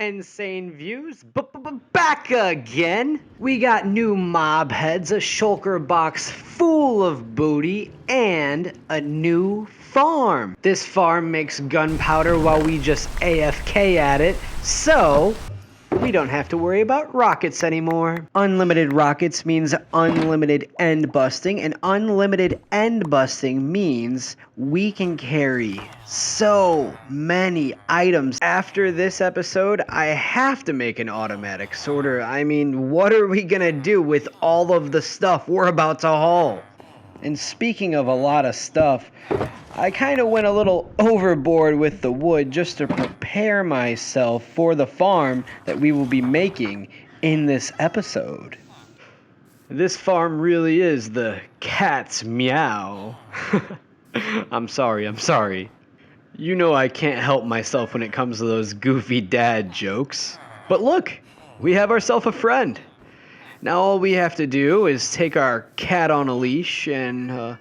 Insane Views, back again. We got new mob heads, a shulker box full of booty, and a new farm. This farm makes gunpowder while we just AFK at it, so we don't have to worry about rockets anymore. Unlimited rockets means unlimited end busting, and unlimited end busting means we can carry so many items. After this episode, I have to make an automatic sorter. I mean, what are we gonna do with all of the stuff we're about to haul? And speaking of a lot of stuff, I kind of went a little overboard with the wood just to prepare myself for the farm that we will be making in this episode. This farm really is the cat's meow. I'm sorry. You know I can't help myself when it comes to those goofy dad jokes. But look, we have ourselves a friend. Now all we have to do is take our cat on a leash and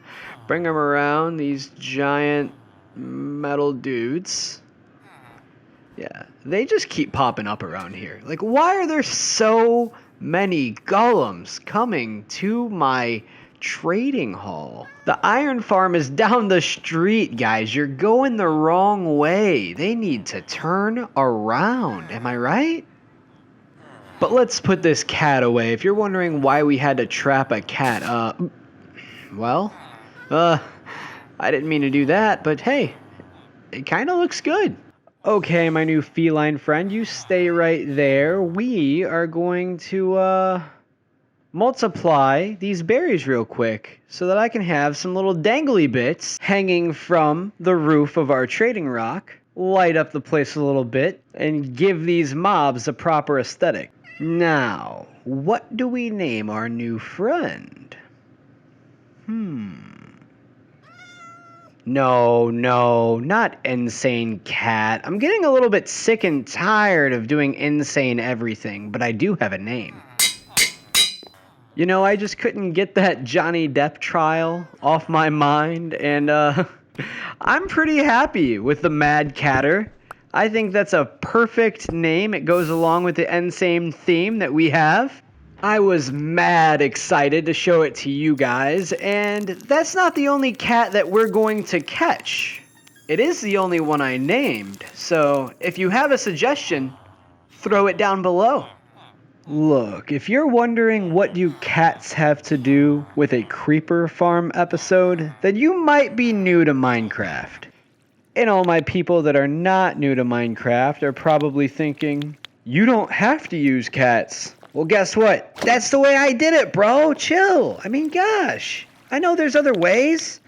bring him around these giant metal dudes. Yeah, they just keep popping up around here. Like, why are there so many golems coming to my trading hall? The iron farm is down the street, guys. You're going the wrong way. They need to turn around. Am I right? But let's put this cat away. If you're wondering why we had to trap a cat, I didn't mean to do that, but hey, it kind of looks good. Okay, my new feline friend, you stay right there. We are going to, multiply these berries real quick so that I can have some little dangly bits hanging from the roof of our trading rock, light up the place a little bit, and give these mobs a proper aesthetic. Now, what do we name our new friend? No, not Insane Cat. I'm getting a little bit sick and tired of doing insane everything, but I do have a name. You know, I just couldn't get that Johnny Depp trial off my mind, and I'm pretty happy with the Mad Catter. I think that's a perfect name. It goes along with the insane theme that we have. I was mad excited to show it to you guys, and that's not the only cat that we're going to catch. It is the only one I named, so if you have a suggestion, throw it down below. Look, if you're wondering what you cats have to do with a creeper farm episode, then you might be new to Minecraft. And all my people that are not new to Minecraft are probably thinking, you don't have to use cats. Well, guess what? That's the way I did it, bro. Chill. I mean, gosh. I know there's other ways.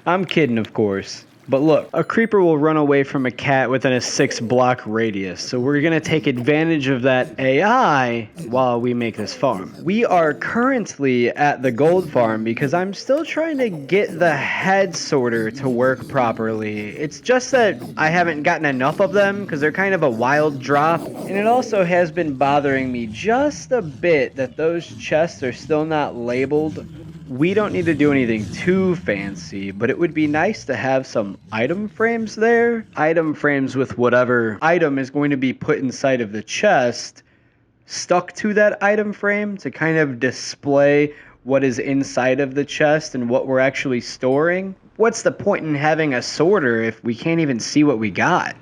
I'm kidding, of course. But look, a creeper will run away from a cat within a 6-block radius. So we're going to take advantage of that AI while we make this farm. We are currently at the gold farm because I'm still trying to get the head sorter to work properly. It's just that I haven't gotten enough of them because they're kind of a wild drop. And it also has been bothering me just a bit that those chests are still not labeled. We don't need to do anything too fancy, but it would be nice to have some item frames there. Item frames with whatever item is going to be put inside of the chest stuck to that item frame to kind of display what is inside of the chest and what we're actually storing. What's the point in having a sorter if we can't even see what we got?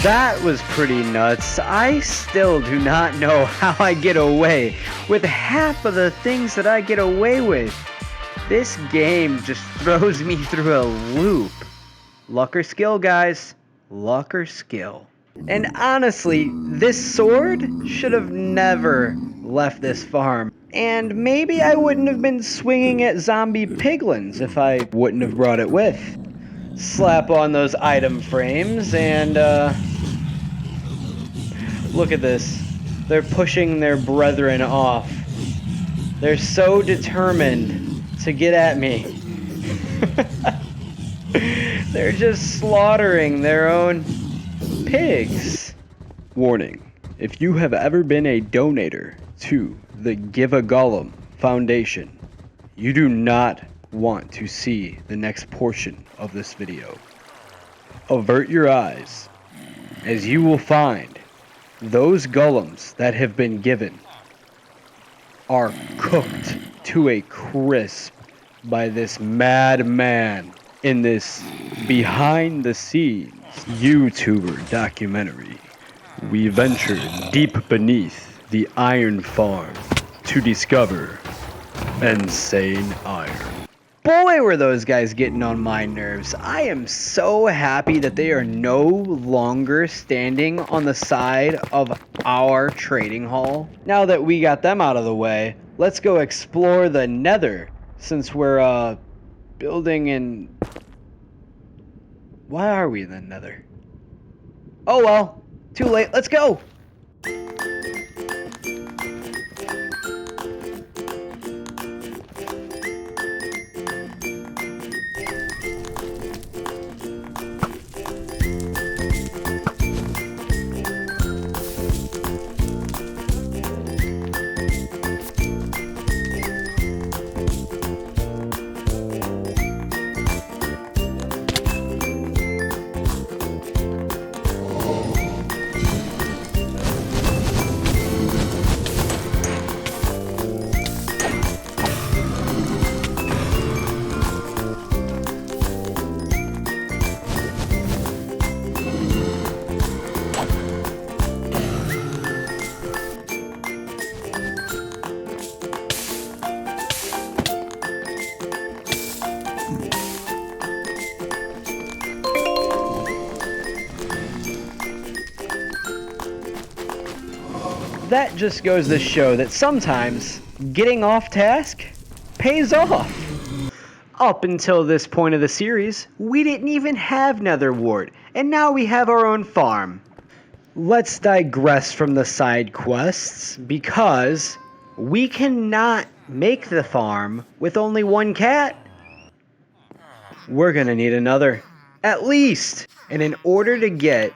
That was pretty nuts. I still do not know how I get away with half of the things that I get away with. This game just throws me through a loop. Luck or skill, guys. Luck or skill. And honestly, this sword should have never left this farm. And maybe I wouldn't have been swinging at zombie piglins if I wouldn't have brought it with. Slap on those item frames and look at this. They're pushing their brethren off. They're so determined to get at me. They're just slaughtering their own pigs. Warning, if you have ever been a donator to the Give a Golem Foundation, you do not want to see the next portion of this video. Avert your eyes, as you will find those golems that have been given are cooked to a crisp by this madman in this behind the scenes YouTuber documentary. We ventured deep beneath the iron farm to discover insane iron. Boy, were those guys getting on my nerves. I am so happy that they are no longer standing on the side of our trading hall. Now that we got them out of the way, let's go explore the Nether, since we're building in... Why are we in the Nether? Oh well, too late, let's go! That just goes to show that sometimes getting off task pays off. Up until this point of the series, we didn't even have Nether Wart, and now we have our own farm. Let's digress from the side quests, because we cannot make the farm with only one cat. We're gonna need another, at least. And in order to get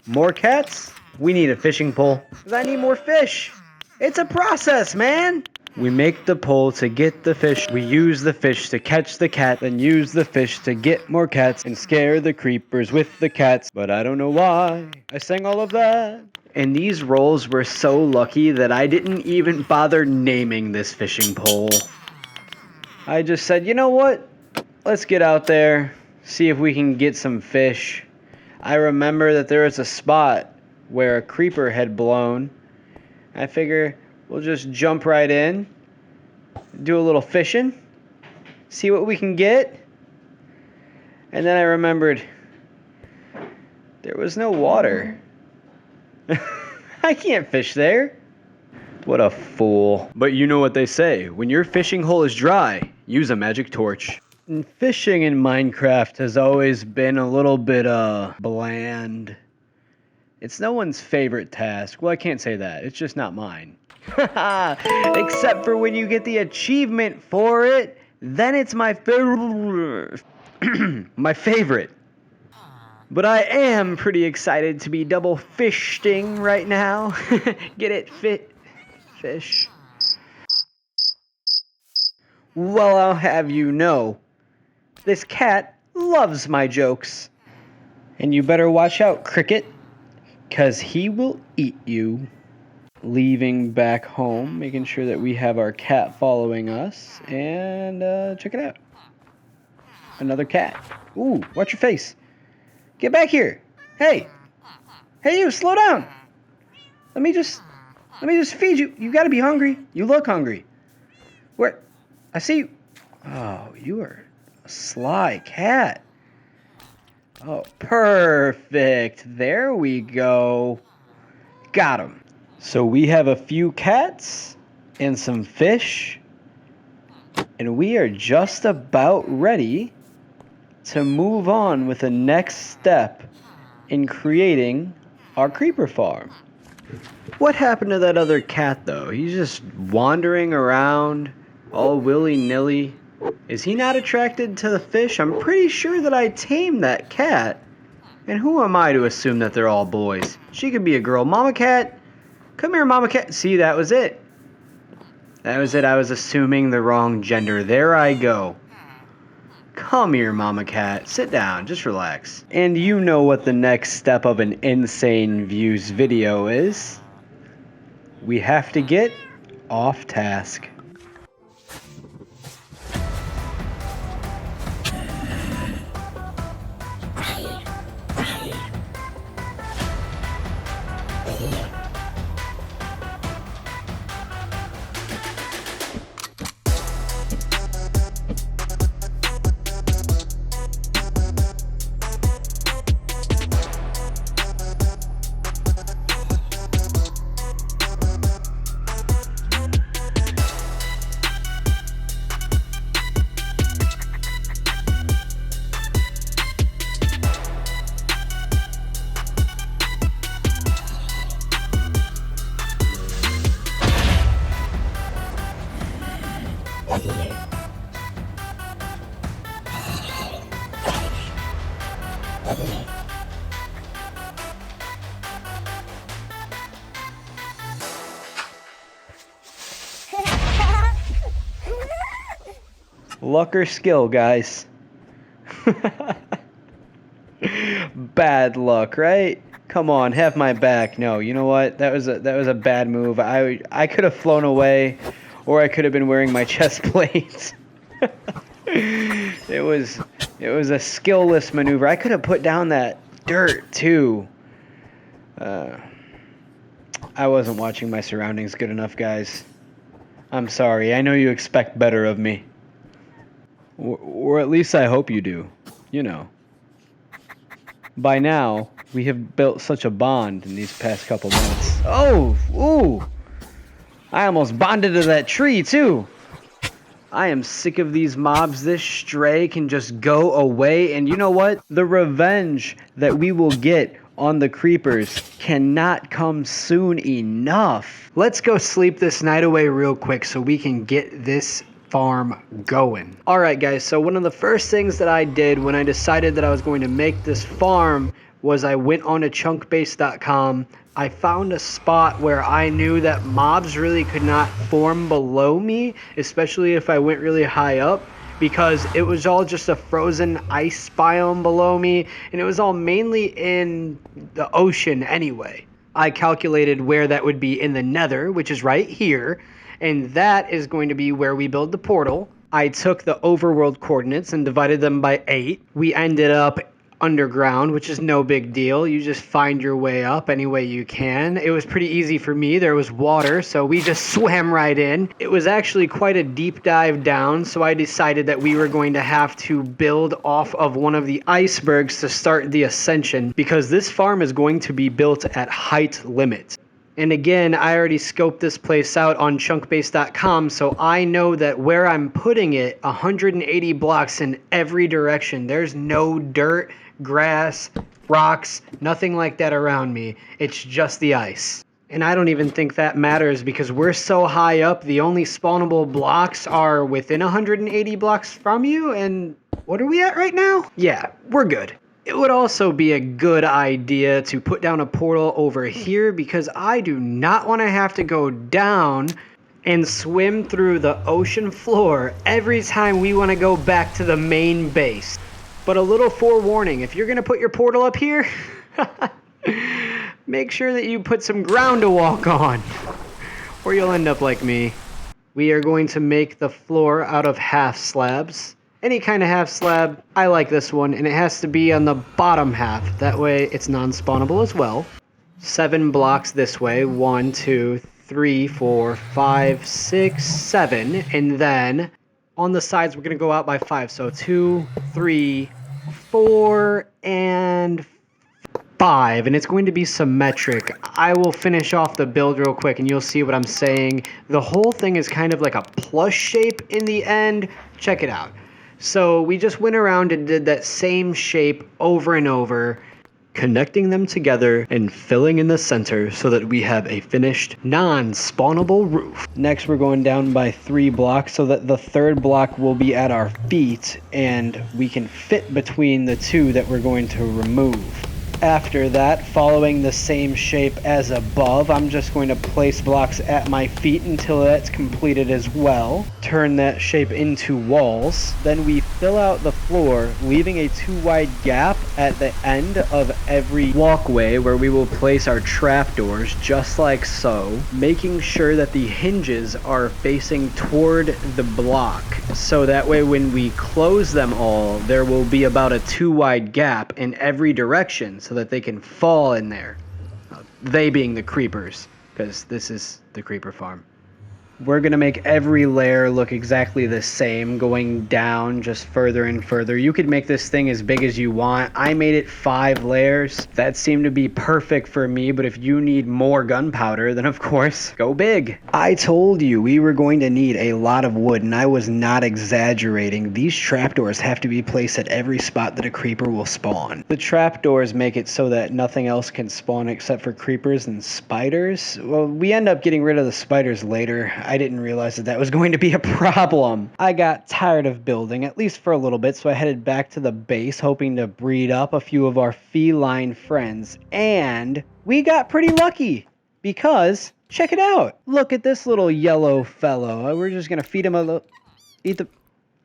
more cats, we need a fishing pole. I need more fish. It's a process, man. We make the pole to get the fish. We use the fish to catch the cat, then use the fish to get more cats and scare the creepers with the cats. But I don't know why I sang all of that. And these rolls were so lucky that I didn't even bother naming this fishing pole. I just said, you know what? Let's get out there, see if we can get some fish. I remember that there was a spot where a creeper had blown. I figure we'll just jump right in, do a little fishing, see what we can get. And then I remembered there was no water. I can't fish there. What a fool. But you know what they say, when your fishing hole is dry, use a magic torch. And fishing in Minecraft has always been a little bit bland. It's no one's favorite task. Well, I can't say that. It's just not mine. Except for when you get the achievement for it, then it's my favorite. My favorite. But I am pretty excited to be double fishing right now. Get it? Fish. Well, I'll have you know, this cat loves my jokes. And you better watch out, Cricket, 'cause he will eat you. Leaving back home, making sure that we have our cat following us, and check it out. Another cat. Ooh, watch your face. Get back here. Hey. Hey, you, slow down. Let me just feed you. You gotta be hungry. You look hungry. Where? I see you. Oh, you are a sly cat. Oh, perfect. There we go. Got him. So we have a few cats and some fish, and we are just about ready to move on with the next step in creating our creeper farm. What happened to that other cat, though? He's just wandering around all willy-nilly. Is he not attracted to the fish? I'm pretty sure that I tamed that cat. And who am I to assume that they're all boys? She could be a girl. Mama cat, come here, mama cat. See, that was it. That was it. I was assuming the wrong gender. There I go. Come here, mama cat. Sit down. Just relax. And you know what the next step of an Insane Views video is. We have to get off task. Luck or skill, guys. Bad luck, right? Come on, have my back. No, you know what? That was a bad move. I could have flown away, or I could have been wearing my chest plates. It was a skillless maneuver. I could have put down that dirt too. I wasn't watching my surroundings good enough, guys. I'm sorry. I know you expect better of me. Or at least I hope you do. You know. By now, we have built such a bond in these past couple months. Oh! Ooh! I almost bonded to that tree, too! I am sick of these mobs. This stray can just go away. And you know what? The revenge that we will get on the creepers cannot come soon enough. Let's go sleep this night away real quick so we can get this farm going. Alright guys, so one of the first things that I did when I decided that I was going to make this farm was I went on to chunkbase.com. I found a spot where I knew that mobs really could not form below me, especially if I went really high up, because it was all just a frozen ice biome below me, and it was all mainly in the ocean anyway. I calculated where that would be in the Nether, which is right here, and that is going to be where we build the portal. I took the overworld coordinates and divided them by 8. We ended up underground, which is no big deal. You just find your way up any way you can. It was pretty easy for me. There was water, so we just swam right in. It was actually quite a deep dive down, so I decided that we were going to have to build off of one of the icebergs to start the ascension, because this farm is going to be built at height limits. And again, I already scoped this place out on chunkbase.com, so I know that where I'm putting it, 180 blocks in every direction. There's no dirt, grass, rocks, nothing like that around me. It's just the ice. And I don't even think that matters because we're so high up, the only spawnable blocks are within 180 blocks from you, and what are we at right now? Yeah, we're good. It would also be a good idea to put down a portal over here because I do not want to have to go down and swim through the ocean floor every time we want to go back to the main base. But a little forewarning, if you're going to put your portal up here, make sure that you put some ground to walk on, or you'll end up like me. We are going to make the floor out of half slabs. Any kind of half slab, I like this one, and it has to be on the bottom half. That way it's non-spawnable as well. 7 blocks this way. 1, 2, 3, 4, 5, 6, 7. And then on the sides, we're going to go out by 5. So 2, 3, 4, and 5. And it's going to be symmetric. I will finish off the build real quick and you'll see what I'm saying. The whole thing is kind of like a plus shape in the end. Check it out. So we just went around and did that same shape over and over, connecting them together and filling in the center so that we have a finished non-spawnable roof. Next, we're going down by 3 blocks so that the 3rd block will be at our feet and we can fit between the 2 that we're going to remove. After that, following the same shape as above, I'm just going to place blocks at my feet until that's completed as well. Turn that shape into walls. Then we fill out the floor, leaving a 2 wide gap at the end of every walkway where we will place our trapdoors, just like so, making sure that the hinges are facing toward the block. So that way when we close them all, there will be about a 2 wide gap in every direction so that they can fall in there. They being the creepers, because this is the creeper farm. We're going to make every layer look exactly the same, going down just further and further. You could make this thing as big as you want. I made it 5 layers. That seemed to be perfect for me, but if you need more gunpowder, then of course, go big. I told you we were going to need a lot of wood, and I was not exaggerating. These trapdoors have to be placed at every spot that a creeper will spawn. The trapdoors make it so that nothing else can spawn except for creepers and spiders. Well, we end up getting rid of the spiders later. I didn't realize that was going to be a problem. I got tired of building, at least for a little bit, so I headed back to the base, hoping to breed up a few of our feline friends. And we got pretty lucky, because, check it out. Look at this little yellow fellow. We're just going to feed him a little...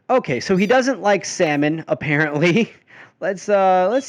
Okay, so he doesn't like salmon, apparently. Let's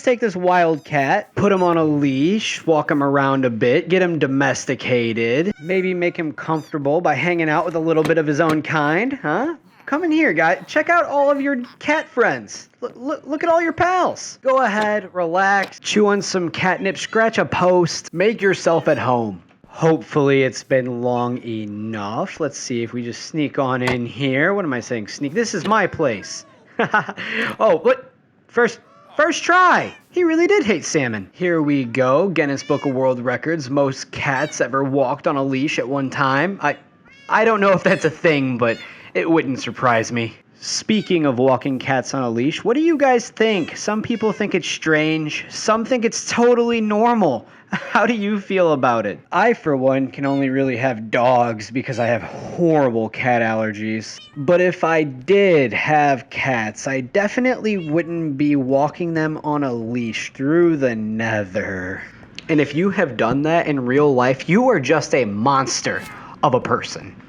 take this wild cat, put him on a leash, walk him around a bit, get him domesticated, maybe make him comfortable by hanging out with a little bit of his own kind, huh? Come in here, guys. Check out all of your cat friends. Look at all your pals. Go ahead, relax, chew on some catnip, scratch a post, make yourself at home. Hopefully it's been long enough. Let's see if we just sneak on in here. What am I saying? Sneak. This is my place. Oh, what? First try! He really did hate salmon. Here we go. Guinness Book of World Records. Most cats ever walked on a leash at one time. I don't know if that's a thing, but it wouldn't surprise me. Speaking of walking cats on a leash, what do you guys think? Some people think it's strange. Some think it's totally normal. How do you feel about it? I, for one, can only really have dogs because I have horrible cat allergies. But if I did have cats, I definitely wouldn't be walking them on a leash through the nether. And if you have done that in real life, you are just a monster of a person.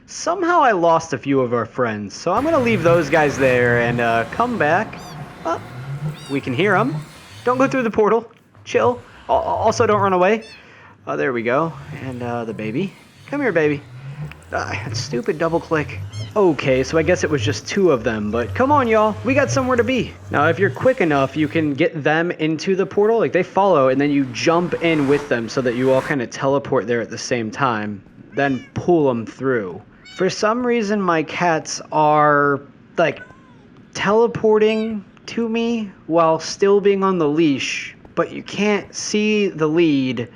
Somehow I lost a few of our friends, so I'm going to leave those guys there and come back. Oh, we can hear them. Don't go through the portal. Chill. Also, don't run away. Oh, there we go. And the baby. Come here, baby. Stupid double click. Okay, so I guess it was just 2 of them, but come on, y'all. We got somewhere to be. Now, if you're quick enough, you can get them into the portal. Like, they follow, and then you jump in with them so that you all kind of teleport there at the same time. Then pull them through. For some reason, my cats are, like, teleporting to me while still being on the leash, but you can't see the lead.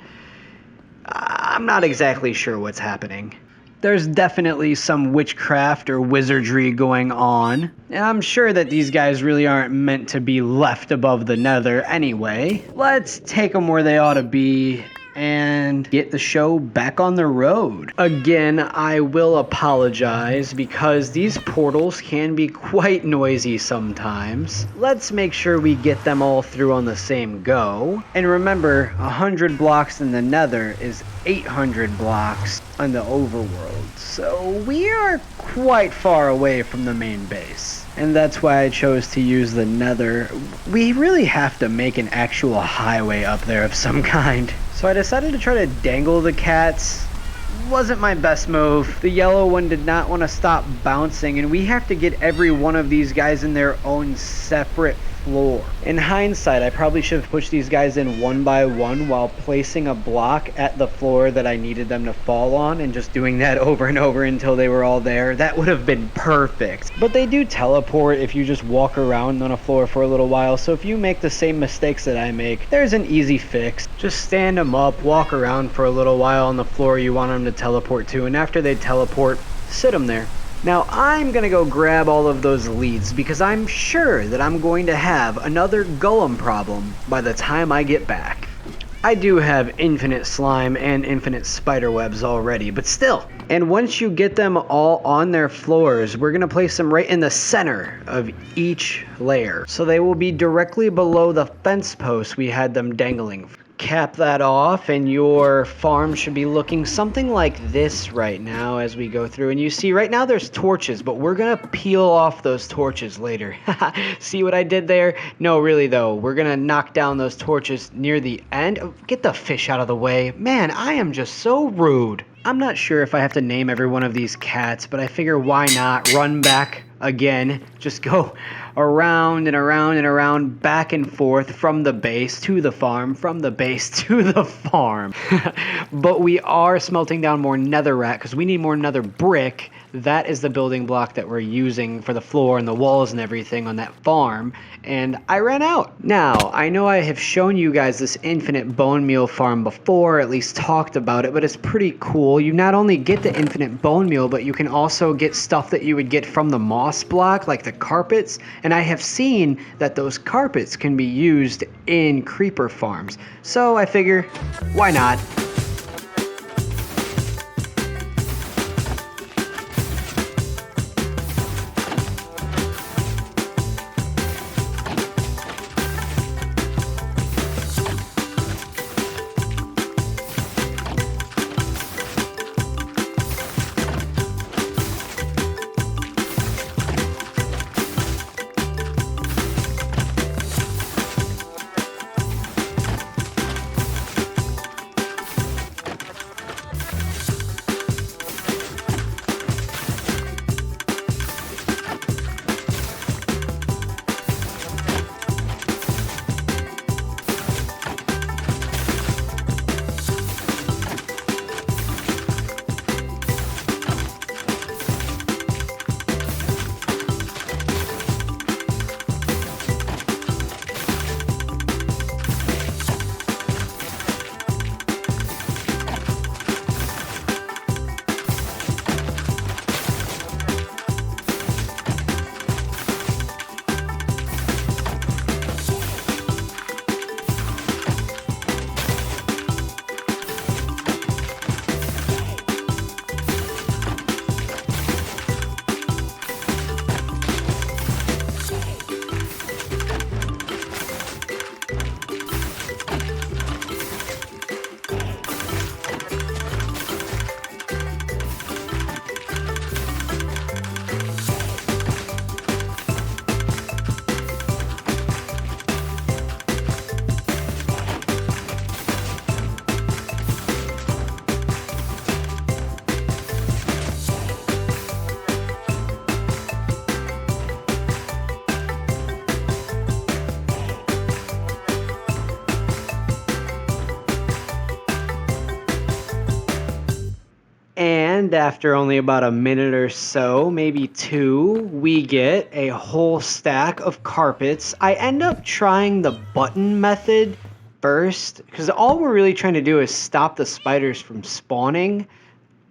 I'm not exactly sure what's happening. There's definitely some witchcraft or wizardry going on, and I'm sure that these guys really aren't meant to be left above the nether anyway. Let's take them where they ought to be and get the show back on the road. Again, I will apologize because these portals can be quite noisy sometimes. Let's make sure we get them all through on the same go. And remember, 100 blocks in the nether is 800 blocks on the overworld. So we are quite far away from the main base. And that's why I chose to use the nether. We really have to make an actual highway up there of some kind. So I decided to try to dangle the cats. Wasn't my best move. The yellow one did not want to stop bouncing, and we have to get every one of these guys in their own separate floor. In hindsight, I probably should have pushed these guys in one by one while placing a block at the floor that I needed them to fall on and just doing that over and over until they were all there. That would have been perfect. But they do teleport if you just walk around on a floor for a little while, so if you make the same mistakes that I make, there's an easy fix. Just stand them up, walk around for a little while on the floor you want them to teleport to, and after they teleport, sit them there. Now I'm gonna go grab all of those leads because I'm sure that I'm going to have another golem problem by the time I get back. I do have infinite slime and infinite spider webs already, but still. And once you get them all on their floors, we're gonna place them right in the center of each layer. So they will be directly below the fence post we had them dangling. Cap that off and your farm should be looking something like this right now as we go through. And you see right now there's torches, but we're gonna peel off those torches later. See what I did there? No, really though, we're gonna knock down those torches near the end. Get the fish out of the way. Man, I am just so rude. I'm not sure if I have to name every one of these cats, but I figure why not run back again. Just go around and around and around, back and forth from the base to the farm, from the base to the farm. But we are smelting down more netherrack because we need more nether brick. That is the building block that we're using for the floor and the walls and everything on that farm. And I ran out. Now, I know I have shown you guys this infinite bone meal farm before, at least talked about it, but it's pretty cool. You not only get the infinite bone meal, but you can also get stuff that you would get from the moss block, like the carpets. And I have seen that those carpets can be used in creeper farms. So I figure, why not? And after only about a minute or so, maybe two, we get a whole stack of carpets. I end up trying the button method first, because all we're really trying to do is stop the spiders from spawning.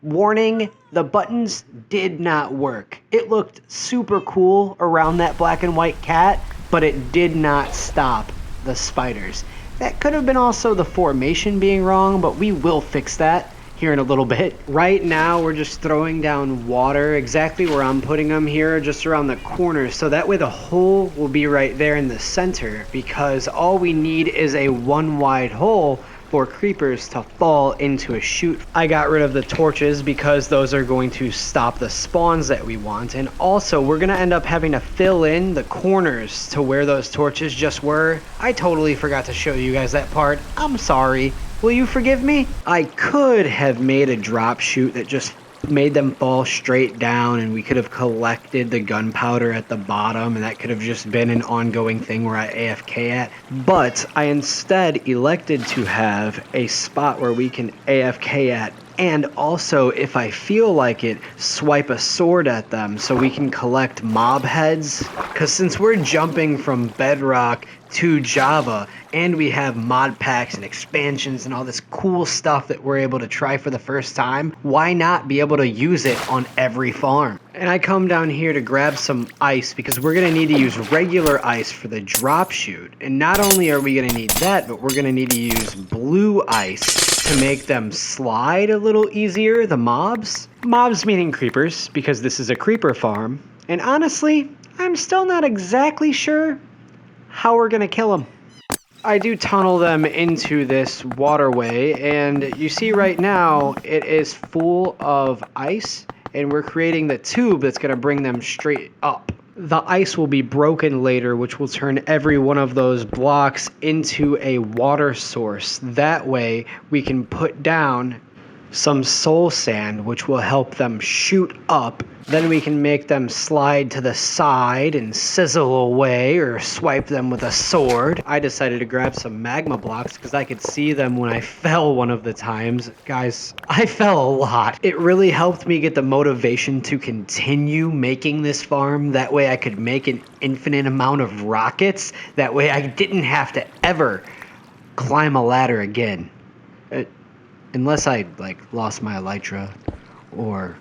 Warning, the buttons did not work. It looked super cool around that black and white cat, but it did not stop the spiders. That could have been also the formation being wrong, but we will fix that here in a little bit. Right now we're just throwing down water exactly where I'm putting them here, just around the corners, so that way the hole will be right there in the center, because all we need is a one wide hole for creepers to fall into a chute. I got rid of the torches because those are going to stop the spawns that we want, and also we're gonna end up having to fill in the corners to where those torches just were. I totally forgot to show you guys that part. I'm sorry. Will you forgive me? I could have made a drop chute that just made them fall straight down, and we could have collected the gunpowder at the bottom, and that could have just been an ongoing thing we're at AFK at. But I instead elected to have a spot where we can AFK at, and also, if I feel like it, swipe a sword at them so we can collect mob heads. Because since we're jumping from Bedrock to Java, and we have mod packs and expansions and all this cool stuff that we're able to try for the first time, why not be able to use it on every farm? And I come down here to grab some ice because we're going to need to use regular ice for the drop shoot. And not only are we going to need that, but we're going to need to use blue ice to make them slide a little easier, the mobs. Mobs meaning creepers, because this is a creeper farm. And honestly, I'm still not exactly sure how we're gonna kill them. I do tunnel them into this waterway, and you see right now it is full of ice, and we're creating the tube that's gonna bring them straight up. The ice will be broken later, which will turn every one of those blocks into a water source. That way we can put down some soul sand, which will help them shoot up. Then we can make them slide to the side and sizzle away, or swipe them with a sword. I decided to grab some magma blocks because I could see them when I fell one of the times. Guys, I fell a lot. It really helped me get the motivation to continue making this farm. That way I could make an infinite amount of rockets. That way I didn't have to ever climb a ladder again. Unless I, lost my elytra, or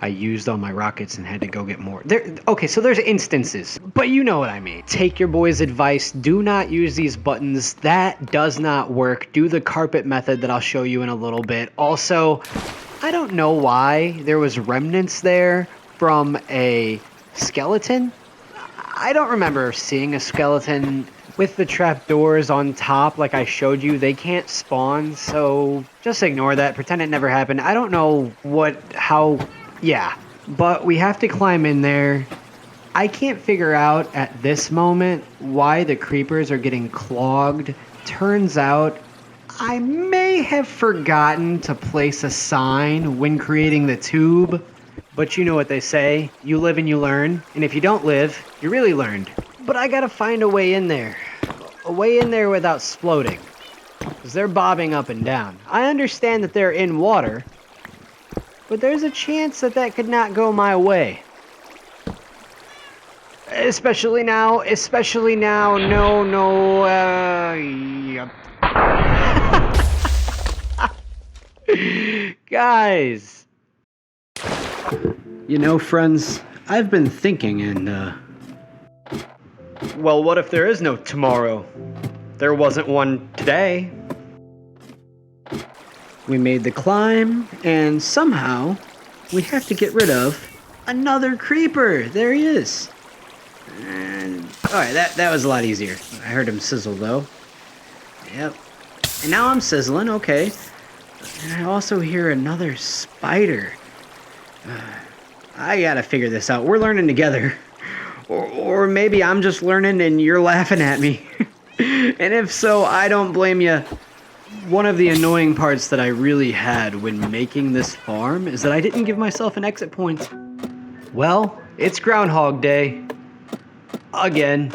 I used all my rockets and had to go get more. Okay, so there's instances, but you know what I mean. Take your boy's advice. Do not use these buttons. That does not work. Do the carpet method that I'll show you in a little bit. Also, I don't know why there was remnants there from a skeleton. I don't remember seeing a skeleton. With the trapdoors on top, like I showed you, they can't spawn, so just ignore that. Pretend it never happened. I don't know yeah. But we have to climb in there. I can't figure out at this moment why the creepers are getting clogged. Turns out I may have forgotten to place a sign when creating the tube. But you know what they say, you live and you learn. And if you don't live, you really learned. But I gotta find a way in there. A way in there without exploding. Because they're bobbing up and down. I understand that they're in water. But there's a chance that that could not go my way. Especially now. Yep. Guys. You know, friends, I've been thinking and, well, what if there is no tomorrow? There wasn't one today. We made the climb, and somehow we have to get rid of another creeper. There he is. And, alright, that was a lot easier. I heard him sizzle, though. Yep. And now I'm sizzling, okay. And I also hear another spider. I gotta figure this out. We're learning together. Or maybe I'm just learning and you're laughing at me. And if so, I don't blame you. One of the annoying parts that I really had when making this farm is that I didn't give myself an exit point. Well, it's Groundhog Day. Again.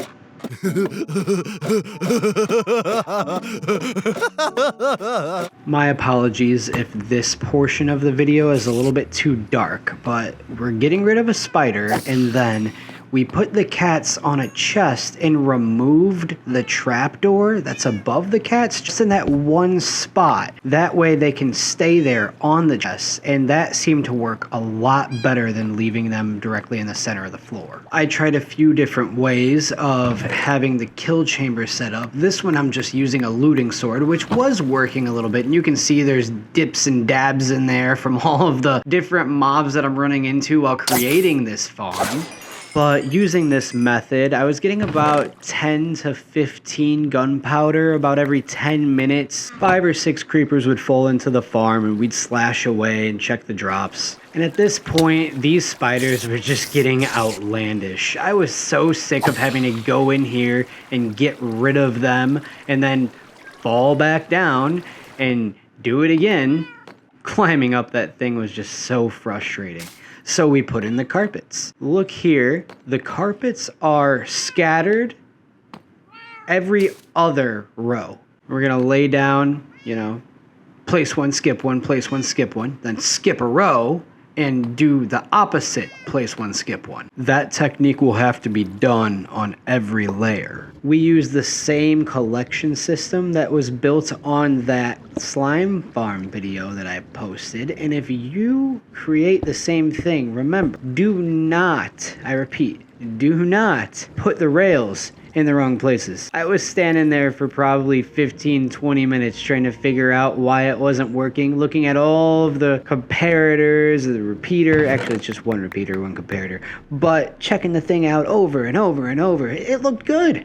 My apologies if this portion of the video is a little bit too dark, but we're getting rid of a spider, and then we put the cats on a chest and removed the trapdoor that's above the cats just in that one spot. That way they can stay there on the chest, and that seemed to work a lot better than leaving them directly in the center of the floor. I tried a few different ways of having the kill chamber set up. This one I'm just using a looting sword, which was working a little bit, and you can see there's dips and dabs in there from all of the different mobs that I'm running into while creating this farm. But using this method, I was getting about 10 to 15 gunpowder about every 10 minutes. 5 or 6 creepers would fall into the farm and we'd slash away and check the drops. And at this point, these spiders were just getting outlandish. I was so sick of having to go in here and get rid of them and then fall back down and do it again. Climbing up that thing was just so frustrating. So we put in the carpets. Look here, the carpets are scattered every other row. We're gonna lay down, place one, skip one, place one, skip one, then skip a row and do the opposite, place one, skip one. That technique will have to be done on every layer. We use the same collection system that was built on that slime farm video that I posted, and if you create the same thing, remember, do not, I repeat, do not put the rails in the wrong places. I was standing there for probably 15-20 minutes trying to figure out why it wasn't working, looking at all of the comparators, the repeater, actually it's just one repeater, one comparator, but checking the thing out over and over and over. It looked good.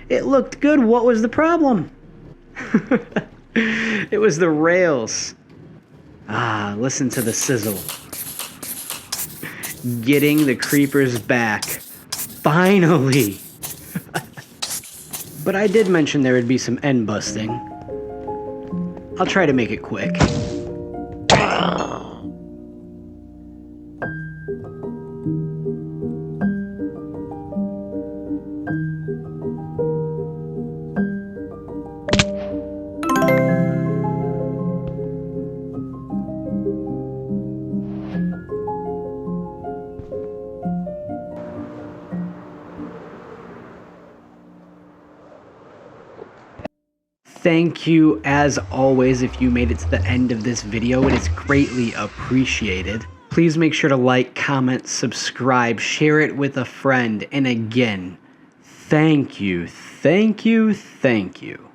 It looked good. What was the problem? It was the rails. Ah, listen to the sizzle. Getting the creepers back. Finally. But I did mention there would be some end busting. I'll try to make it quick. Thank you, as always, if you made it to the end of this video. It is greatly appreciated. Please make sure to like, comment, subscribe, share it with a friend. And again, thank you, thank you, thank you.